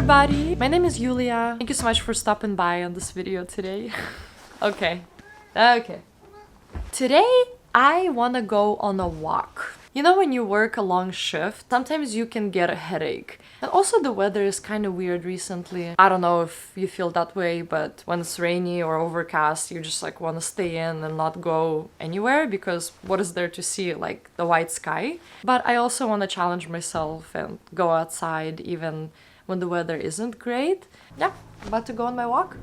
everybody! My name is Yulia. Thank you so much for stopping by on this video today. Okay. Today, I wanna go on a walk. You know, when you work a long shift, sometimes you can get a headache. And also the weather is kind of weird recently. I don't know if you feel that way, but when it's rainy or overcast, you just like want to stay in and not go anywhere because what is there to see? Like the white sky. But I also want to challenge myself and go outside even when the weather isn't great. Yeah, about to go on my walk.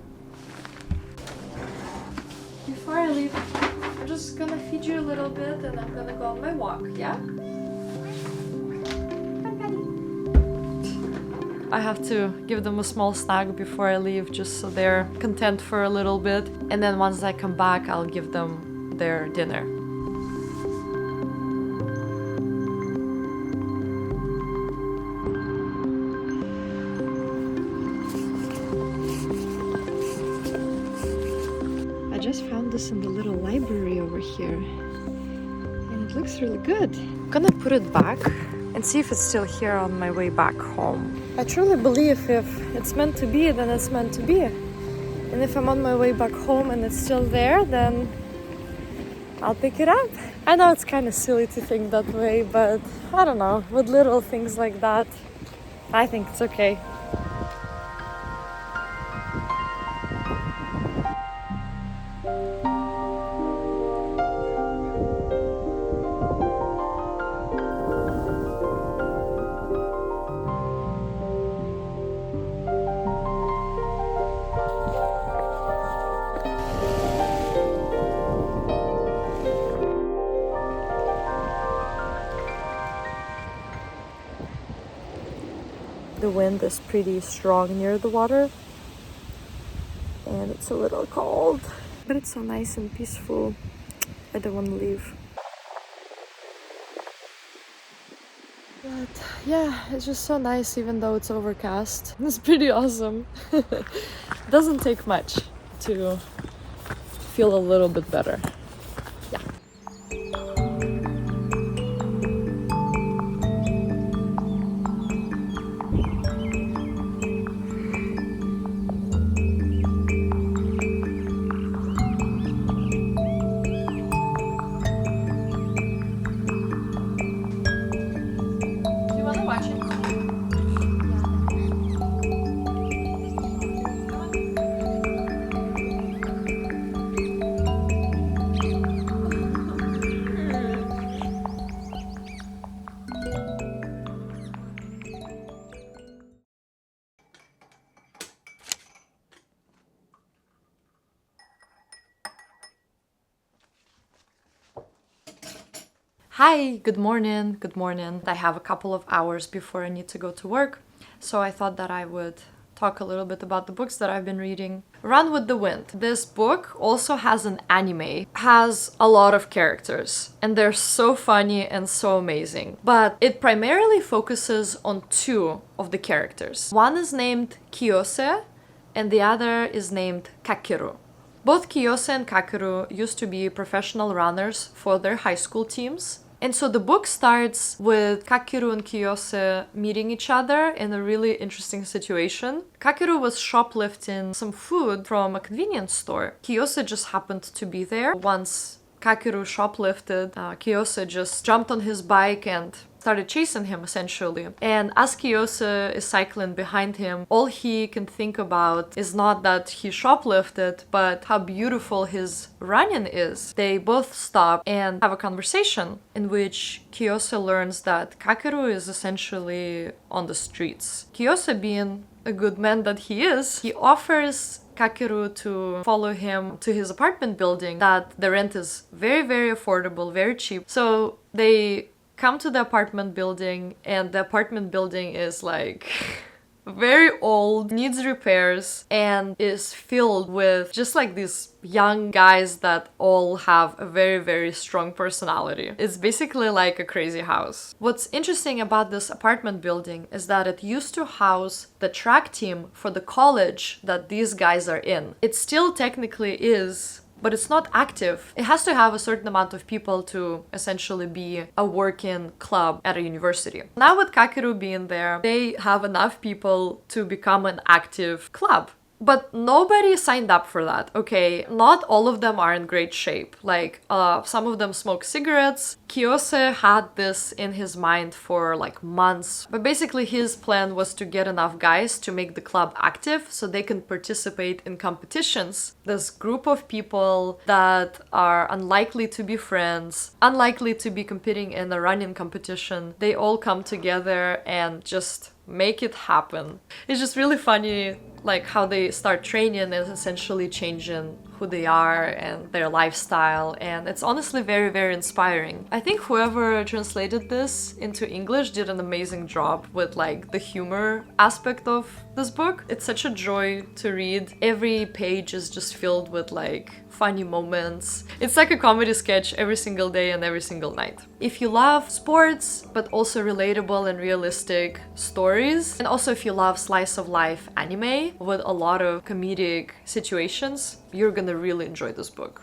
Before I leave, I'm just gonna feed you a little bit and I'm gonna go on my walk, yeah? I have to give them a small snack before I leave just so they're content for a little bit. And then once I come back, I'll give them their dinner. I just found this in the little library over here. And it looks really good. I'm gonna put it back and see if it's still here on my way back home. I truly believe if it's meant to be, then it's meant to be. And if I'm on my way back home and it's still there, then I'll pick it up. I know it's kind of silly to think that way, but I don't know, with little things like that, I think it's okay. The wind is pretty strong near the water and it's a little cold, but it's so nice and peaceful. I don't want to leave. But yeah, it's just so nice even though it's overcast. It's pretty awesome. It doesn't take much to feel a little bit better. Yeah. Watch it. Hi, good morning, good morning. I have a couple of hours before I need to go to work, so I thought that I would talk a little bit about the books that I've been reading. Run with the Wind. This book also has an anime, has a lot of characters, and they're so funny and so amazing. But it primarily focuses on two of the characters. One is named Kiyose, and the other is named Kakeru. Both Kiyose and Kakeru used to be professional runners for their high school teams. And so the book starts with Kakeru and Kiyose meeting each other in a really interesting situation. Kakeru was shoplifting some food from a convenience store. Kiyose just happened to be there. Once Kakeru shoplifted, Kiyose just jumped on his bike and started chasing him essentially. And as Kiyose is cycling behind him, all he can think about is not that he shoplifted, but how beautiful his running is. They both stop and have a conversation in which Kiyose learns that Kakeru is essentially on the streets. Kiyose, being a good man that he is, he offers Kakeru to follow him to his apartment building, that the rent is very, very affordable, very cheap. So they come to the apartment building, and the apartment building is like very old, needs repairs, and is filled with just like these young guys that all have a very, very strong personality. It's basically like a crazy house. What's interesting about this apartment building is that it used to house the track team for the college that these guys are in. It still technically is but it's not active. It has to have a certain amount of people to essentially be a working club at a university. Now with Kakeru being there, they have enough people to become an active club. But nobody signed up for that, okay? Not all of them are in great shape. Like, some of them smoke cigarettes. Kiyose had this in his mind for like months. But basically his plan was to get enough guys to make the club active so they can participate in competitions. This group of people that are unlikely to be friends, unlikely to be competing in a running competition, they all come together and just make it happen. It's just really funny, like how they start training and essentially changing who they are and their lifestyle, and it's honestly very, very inspiring. I think whoever translated this into English did an amazing job with like the humor aspect of this book. It's such a joy to read. Every page is just filled with like funny moments. It's like a comedy sketch every single day and every single night. If you love sports, but also relatable and realistic stories, and also if you love slice of life anime with a lot of comedic situations, you're gonna really enjoy this book.